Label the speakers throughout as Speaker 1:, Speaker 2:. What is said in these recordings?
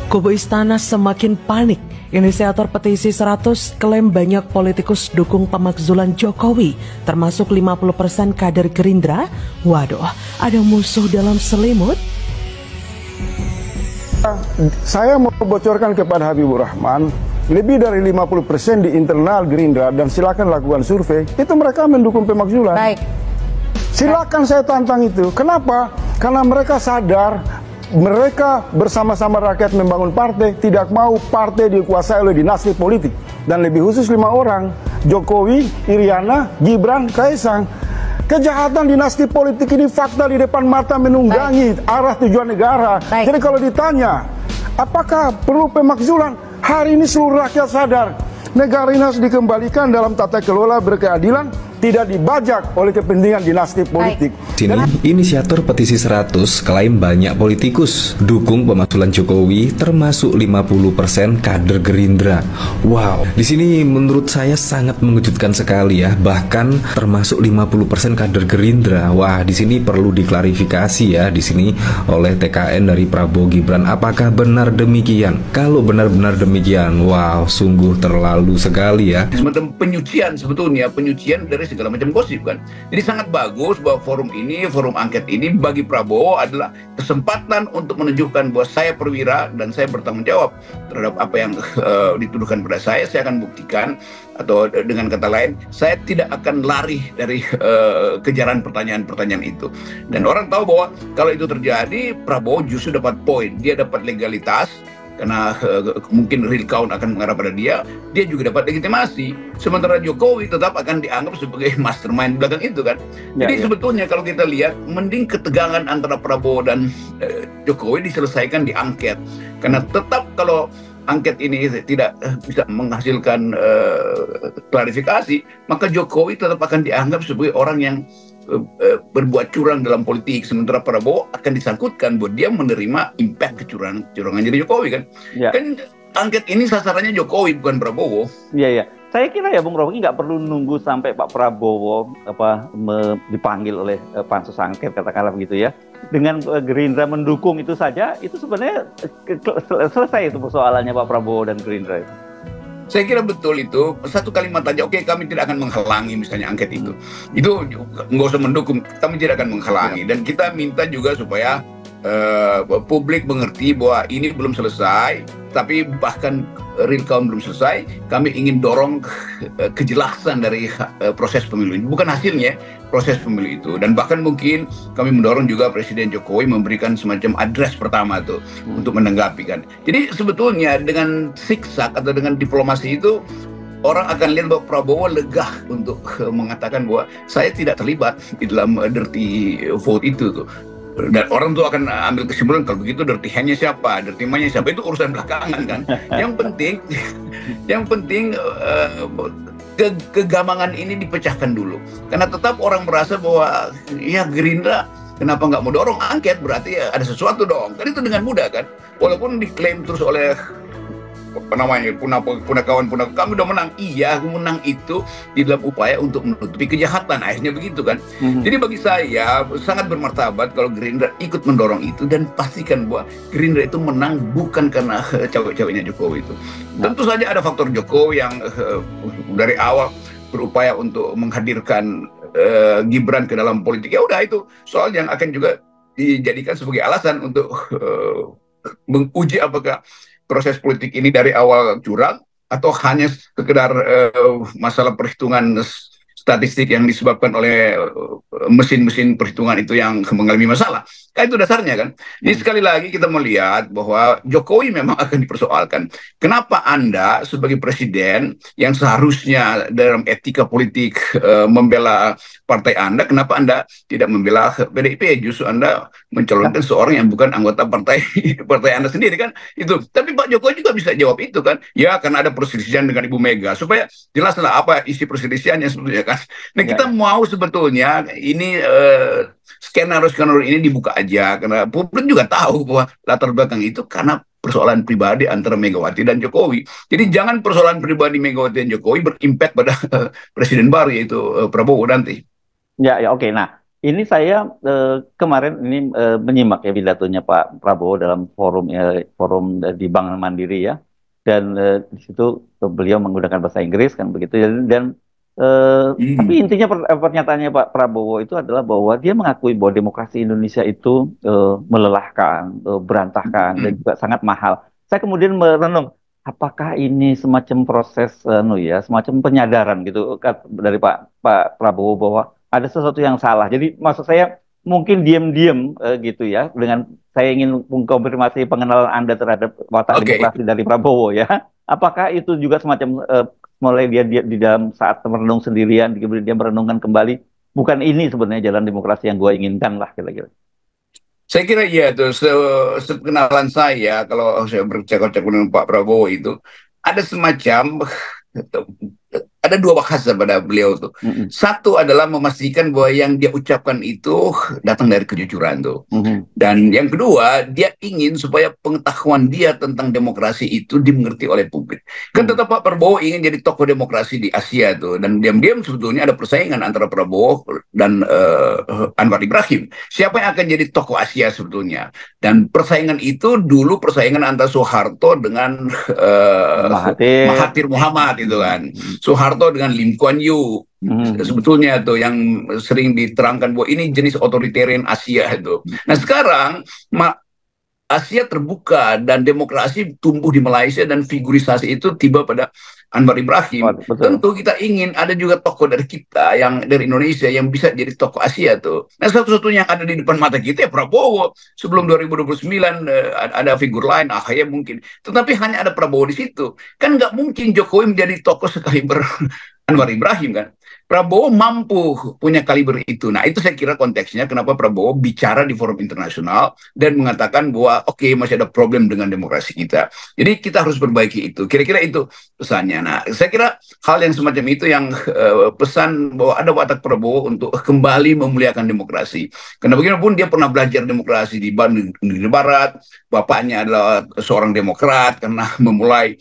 Speaker 1: Kubu istana semakin panik. Inisiator petisi 100 klaim banyak politikus dukung pemakzulan Jokowi, termasuk 50% kader Gerindra. Waduh, ada musuh dalam selimut?
Speaker 2: Saya mau bocorkan kepada Habibur Rahman, lebih dari 50% di internal Gerindra, dan silakan lakukan survei, itu mereka mendukung pemakzulan.
Speaker 3: Baik.
Speaker 2: Silakan saya tantang itu. Kenapa? Karena mereka sadar, mereka bersama-sama rakyat membangun partai, tidak mau partai dikuasai oleh dinasti politik. Dan lebih khusus 5 orang, Jokowi, Iriana, Gibran, Kaisang. Kejahatan dinasti politik ini fakta di depan mata, menunggangi arah tujuan negara. Jadi kalau ditanya, apakah perlu pemakzulan? Hari ini seluruh rakyat sadar, negara ini harus dikembalikan dalam tata kelola berkeadilan, tidak dibajak oleh kepentingan dinasti politik.
Speaker 4: Sini, inisiator petisi 100 klaim banyak politikus dukung pemakzulan Jokowi, termasuk 50% kader Gerindra. Wow, di sini menurut saya sangat mengejutkan sekali ya, bahkan termasuk 50% kader Gerindra. Wah, di sini perlu diklarifikasi ya di sini oleh TKN dari Prabowo Gibran. Apakah benar demikian? Kalau benar-benar demikian, wow, sungguh terlalu sekali ya.
Speaker 5: Semacam penyucian, sebetulnya penyucian dari segala macam gosip kan. Jadi sangat bagus bahwa forum angket ini bagi Prabowo adalah kesempatan untuk menunjukkan bahwa saya perwira dan saya bertanggung jawab terhadap apa yang dituduhkan pada saya akan buktikan, atau dengan kata lain, saya tidak akan lari dari kejaran pertanyaan-pertanyaan itu. Dan orang tahu bahwa kalau itu terjadi, Prabowo justru dapat poin, dia dapat legalitas, karena mungkin real count akan mengarah pada dia juga dapat legitimasi. Sementara Jokowi tetap akan dianggap sebagai mastermind belakang itu kan. Jadi sebetulnya kalau kita lihat, mending ketegangan antara Prabowo dan Jokowi diselesaikan di angket. Karena tetap kalau angket ini tidak bisa menghasilkan klarifikasi, maka Jokowi tetap akan dianggap sebagai orang yang berbuat curang dalam politik, sementara Prabowo akan disangkutkan bahwa dia menerima impact kecurangan dari Jokowi kan. Kan angket ini sasarannya Jokowi bukan Prabowo.
Speaker 6: Iya. Saya kira ya Bung Rocky nggak perlu nunggu sampai Pak Prabowo dipanggil oleh pansus angket, katakanlah begitu ya. Dengan Gerindra mendukung itu saja, itu sebenarnya selesai itu persoalannya Pak Prabowo dan Gerindra itu.
Speaker 5: Saya kira betul itu, satu kalimat aja, oke, kami tidak akan menghalangi misalnya angket itu nggak usah mendukung, kami tidak akan menghalangi. Dan kita minta juga supaya publik mengerti bahwa ini belum selesai, tapi bahkan real count belum selesai. Kami ingin dorong kejelasan dari proses pemilu ini, bukan hasilnya, proses pemilu itu. Dan bahkan mungkin kami mendorong juga Presiden Jokowi memberikan semacam address pertama tuh untuk menanggapi kan. Jadi sebetulnya dengan siksak atau dengan diplomasi itu, orang akan lihat bahwa Prabowo legah untuk mengatakan bahwa saya tidak terlibat di dalam dirty vote itu tuh. Dan orang tuh akan ambil kesimpulan, kalau begitu dirty hand-nya siapa, dirty man-nya siapa, itu urusan belakangan kan. Yang penting kegamangan ini dipecahkan dulu. Karena tetap orang merasa bahwa ya Gerindra kenapa nggak mau dorong angket, berarti ya ada sesuatu dong. Kan itu dengan mudah kan. Walaupun diklaim terus oleh punakawan kami udah menang. Iya, menang itu di dalam upaya untuk menutupi kejahatan, akhirnya begitu kan. Jadi bagi saya sangat bermartabat kalau Gerindra ikut mendorong itu, dan pastikan bahwa Gerindra itu menang bukan karena cewek-ceweknya Jokowi itu. Tentu saja ada faktor Jokowi yang dari awal berupaya untuk menghadirkan Gibran ke dalam politik. Ya udah, itu soal yang akan juga dijadikan sebagai alasan untuk menguji apakah proses politik ini dari awal curang atau hanya sekedar masalah perhitungan statistik yang disebabkan oleh mesin-mesin perhitungan itu yang mengalami masalah. Kan itu dasarnya kan. Jadi sekali lagi kita melihat bahwa Jokowi memang akan dipersoalkan. Kenapa Anda sebagai presiden yang seharusnya dalam etika politik membela partai Anda, kenapa Anda tidak membela PDIP? Justru Anda mencalonkan seorang yang bukan anggota partai Anda sendiri kan. Itu. Tapi Pak Jokowi juga bisa jawab itu kan. Ya, karena ada perselisihan dengan Ibu Mega, supaya jelaslah apa isi perselisihannya sebetulnya kan. Nah, kita mau sebetulnya ini skenario ini dibuka aja, karena publik juga tahu bahwa latar belakang itu karena persoalan pribadi antara Megawati dan Jokowi. Jadi jangan persoalan pribadi Megawati dan Jokowi berimpact pada presiden baru, yaitu Prabowo nanti.
Speaker 6: Ya, oke. Nah, Ini saya kemarin ini menyimak ya pidatonya Pak Prabowo dalam forum di Bank Mandiri ya, dan di situ beliau menggunakan bahasa Inggris kan begitu ya, dan tapi intinya pernyataannya Pak Prabowo itu adalah bahwa dia mengakui bahwa demokrasi Indonesia itu melelahkan, berantakan dan juga sangat mahal. Saya kemudian merenung, apakah ini semacam proses semacam penyadaran gitu dari Pak Prabowo bahwa ada sesuatu yang salah. Jadi maksud saya mungkin diam-diam gitu ya, dengan saya ingin mengkonfirmasi pengenalan Anda terhadap watak demokrasi dari Prabowo ya. Apakah itu juga semacam mulai dia di dalam saat merenung sendirian, kemudian dia merenungkan kembali, bukan ini sebenarnya jalan demokrasi yang gue inginkan lah kira-kira.
Speaker 5: Saya kira iya tuh, sepekenalan saya kalau saya bercakap-cakap dengan Pak Prabowo itu ada semacam ada dua bahasa pada beliau tuh. Satu adalah memastikan bahwa yang dia ucapkan itu datang dari kejujuran tuh. Dan yang kedua, dia ingin supaya pengetahuan dia tentang demokrasi itu dimengerti oleh publik. Kan tetap Pak Prabowo ingin jadi tokoh demokrasi di Asia tuh. Dan diam-diam sebetulnya ada persaingan antara Prabowo dan Anwar Ibrahim. Siapa yang akan jadi tokoh Asia sebetulnya? Dan persaingan itu dulu persaingan antara Soeharto dengan Mahathir Muhammad itu kan. Soeharto dengan Lim Kuan Yew sebetulnya tuh yang sering diterangkan bahwa ini jenis otoritarian Asia itu. Nah sekarang Asia terbuka dan demokrasi tumbuh di Malaysia dan figurisasi itu tiba pada Anwar Ibrahim. Tentu kita ingin ada juga tokoh dari kita yang dari Indonesia yang bisa jadi tokoh Asia tuh. Nah satu-satunya yang ada di depan mata kita ya Prabowo. Sebelum 2029 ada figur lain, AHY mungkin. Tetapi hanya ada Prabowo di situ. Kan nggak mungkin Jokowi menjadi tokoh sekaliber Anwar Ibrahim kan. Prabowo mampu punya kaliber itu. Nah itu saya kira konteksnya kenapa Prabowo bicara di forum internasional dan mengatakan bahwa oke, masih ada problem dengan demokrasi kita. Jadi kita harus perbaiki itu. Kira-kira itu pesannya. Nah saya kira hal yang semacam itu yang pesan bahwa ada watak Prabowo untuk kembali memuliakan demokrasi. Karena bagaimanapun dia pernah belajar demokrasi di negeri Barat. Bapaknya adalah seorang demokrat karena memulai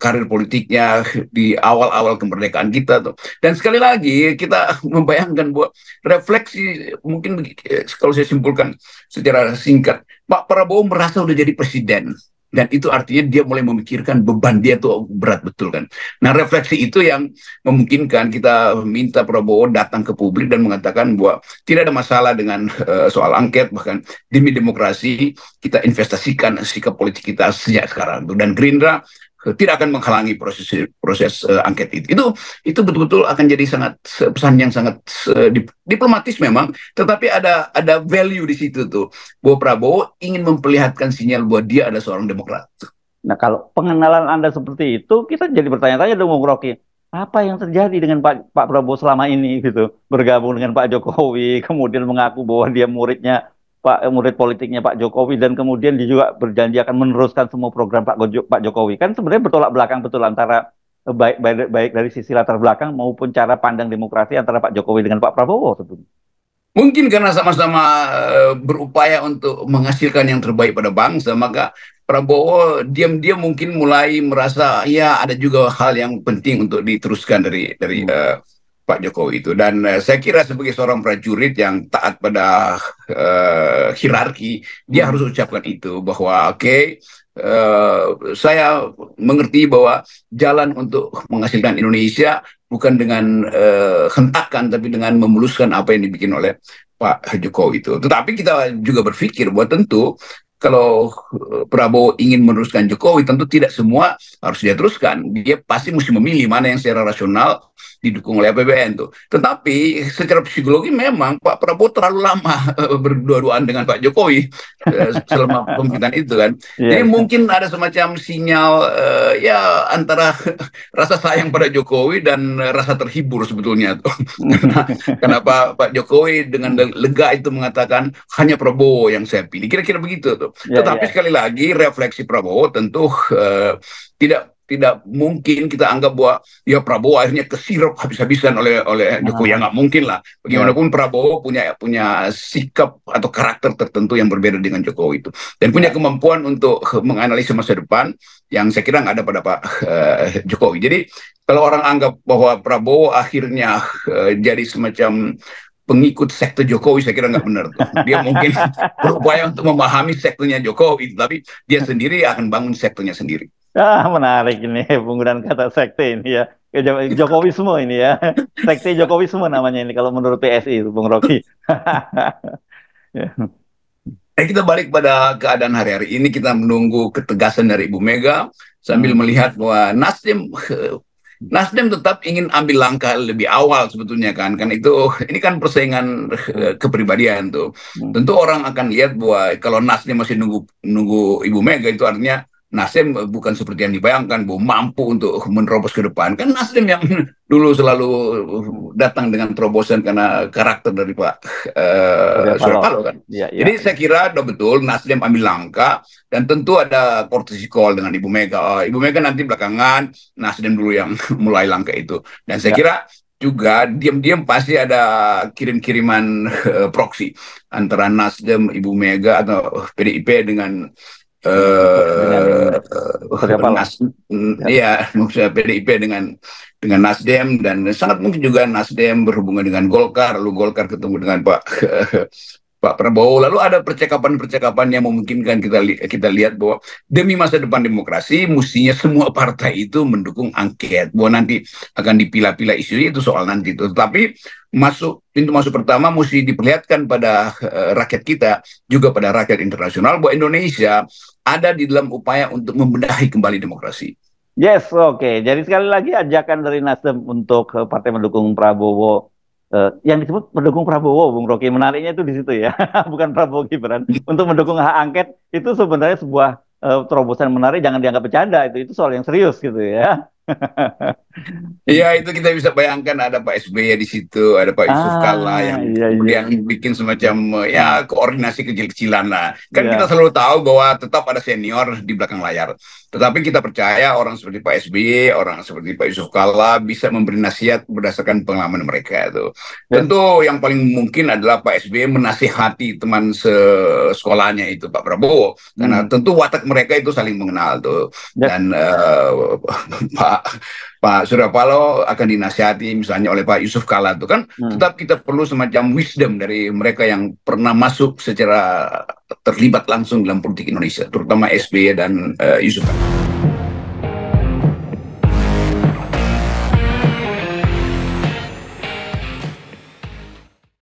Speaker 5: karir politiknya di awal-awal kemerdekaan kita tuh. Dan sekali lagi kita membayangkan bahwa refleksi mungkin kalau saya simpulkan secara singkat, Pak Prabowo merasa udah jadi presiden. Dan itu artinya dia mulai memikirkan beban dia tuh berat betul kan. Nah refleksi itu yang memungkinkan kita minta Prabowo datang ke publik dan mengatakan bahwa tidak ada masalah dengan soal angket, bahkan demi demokrasi kita investasikan sikap politik kita sejak sekarang. Dan Gerindra tidak akan menghalangi proses angket itu. Itu betul-betul akan jadi pesan yang sangat diplomatis memang, tetapi ada value di situ tuh bahwa Prabowo ingin memperlihatkan sinyal bahwa dia ada seorang demokrat.
Speaker 6: Nah kalau pengenalan Anda seperti itu, kita jadi bertanya-tanya dong, Bung Rocky, apa yang terjadi dengan Pak Prabowo selama ini gitu, bergabung dengan Pak Jokowi, kemudian mengaku bahwa dia murid politiknya Pak Jokowi, dan kemudian dia juga berjanji akan meneruskan semua program Pak Jokowi. Kan sebenarnya bertolak belakang betul antara baik dari sisi latar belakang maupun cara pandang demokrasi antara Pak Jokowi dengan Pak Prabowo sebetulnya.
Speaker 5: Mungkin karena sama-sama berupaya untuk menghasilkan yang terbaik pada bangsa, maka Prabowo diam-diam mungkin mulai merasa ya ada juga hal yang penting untuk diteruskan dari Pak Jokowi itu. Dan saya kira sebagai seorang prajurit yang taat pada hierarki, dia harus ucapkan itu bahwa saya mengerti bahwa jalan untuk menghasilkan Indonesia bukan dengan hentakan, tapi dengan memuluskan apa yang dibikin oleh Pak Jokowi itu. Tetapi kita juga berpikir bahwa tentu kalau Prabowo ingin meneruskan Jokowi, tentu tidak semua harus dia teruskan. Dia pasti mesti memilih mana yang secara rasional didukung oleh APBN tuh. Tetapi secara psikologi memang Pak Prabowo terlalu lama berdua-duaan dengan Pak Jokowi selama pemerintahan itu kan. Jadi mungkin ada semacam sinyal ya antara rasa sayang pada Jokowi dan rasa terhibur sebetulnya tuh. Kenapa Pak Jokowi dengan lega itu mengatakan hanya Prabowo yang saya pilih. Kira-kira begitu tuh. Tetapi sekali lagi refleksi Prabowo tentu tidak mungkin kita anggap bahwa ya Prabowo akhirnya kesirap habis-habisan oleh Jokowi. Ya nggak mungkin lah. Bagaimanapun Prabowo punya sikap atau karakter tertentu yang berbeda dengan Jokowi itu, dan punya kemampuan untuk menganalisa masa depan yang saya kira nggak ada pada Pak Jokowi. Jadi kalau orang anggap bahwa Prabowo akhirnya jadi semacam pengikut sekte Jokowi, saya kira nggak benar tuh. Dia mungkin berupaya untuk memahami sektenya Jokowi, tapi dia sendiri akan bangun sektenya sendiri.
Speaker 6: Menarik ini penggunaan kata sekte ini ya. Jokowisme ini ya. Sekte Jokowisme namanya ini kalau menurut PSI itu, Bung Rocky. Ya.
Speaker 5: Kita balik pada keadaan hari-hari ini, kita menunggu ketegasan dari Ibu Mega sambil melihat bahwa Nasdem tetap ingin ambil langkah lebih awal sebetulnya kan itu ini kan persaingan kepribadian tuh. Tentu orang akan lihat bahwa kalau Nasdem masih nunggu Ibu Mega, itu artinya Nasdem bukan seperti yang dibayangkan bahwa mampu untuk menerobos ke depan. Kan Nasdem yang dulu selalu datang dengan terobosan karena karakter dari Pak Surya Paloh kan. Ya. Jadi saya kira udah betul Nasdem ambil langkah, dan tentu ada courtesy call dengan Ibu Mega. Ibu Mega nanti belakangan, Nasdem dulu yang mulai langkah itu. Dan saya kira juga diam-diam pasti ada kirim-kiriman proksi antara Nasdem, Ibu Mega atau PDIP dengan maksudnya PDIP dengan Nasdem, dan sangat mungkin juga Nasdem berhubungan dengan Golkar, lalu Golkar ketemu dengan Pak Prabowo, lalu ada percakapan-percakapan yang memungkinkan kita lihat bahwa demi masa depan demokrasi mestinya semua partai itu mendukung angket, bahwa nanti akan dipilah-pilah isunya itu soal nanti itu. Tetapi pintu masuk pertama mesti diperlihatkan pada rakyat kita, juga pada rakyat internasional, bahwa Indonesia ada di dalam upaya untuk membenahi kembali demokrasi.
Speaker 6: Yes, oke. Jadi sekali lagi ajakan dari Nasdem untuk partai mendukung Prabowo, yang disebut mendukung Prabowo, Bung Rocky, menariknya itu di situ ya, bukan Prabowo Gibran. Untuk mendukung hak angket itu sebenarnya sebuah terobosan menarik, jangan dianggap bercanda, itu soal yang serius gitu ya.
Speaker 5: Iya, itu kita bisa bayangkan ada Pak SBY di situ, ada Pak Yusuf Kalla yang kemudian bikin semacam koordinasi kecil-kecilan lah. Kan kita selalu tahu bahwa tetap ada senior di belakang layar. Tetapi kita percaya orang seperti Pak SBY, orang seperti Pak Yusuf Kalla bisa memberi nasihat berdasarkan pengalaman mereka itu. Tentu yang paling mungkin adalah Pak SBY menasihati teman sekolahnya itu Pak Prabowo, karena tentu watak mereka itu saling mengenal tuh. Dan Pak Surya Paloh akan dinasihati misalnya oleh Pak Yusuf Kalla itu kan. Tetap kita perlu semacam wisdom dari mereka yang pernah masuk secara terlibat langsung dalam politik Indonesia, terutama SBY dan Yusuf Kalla.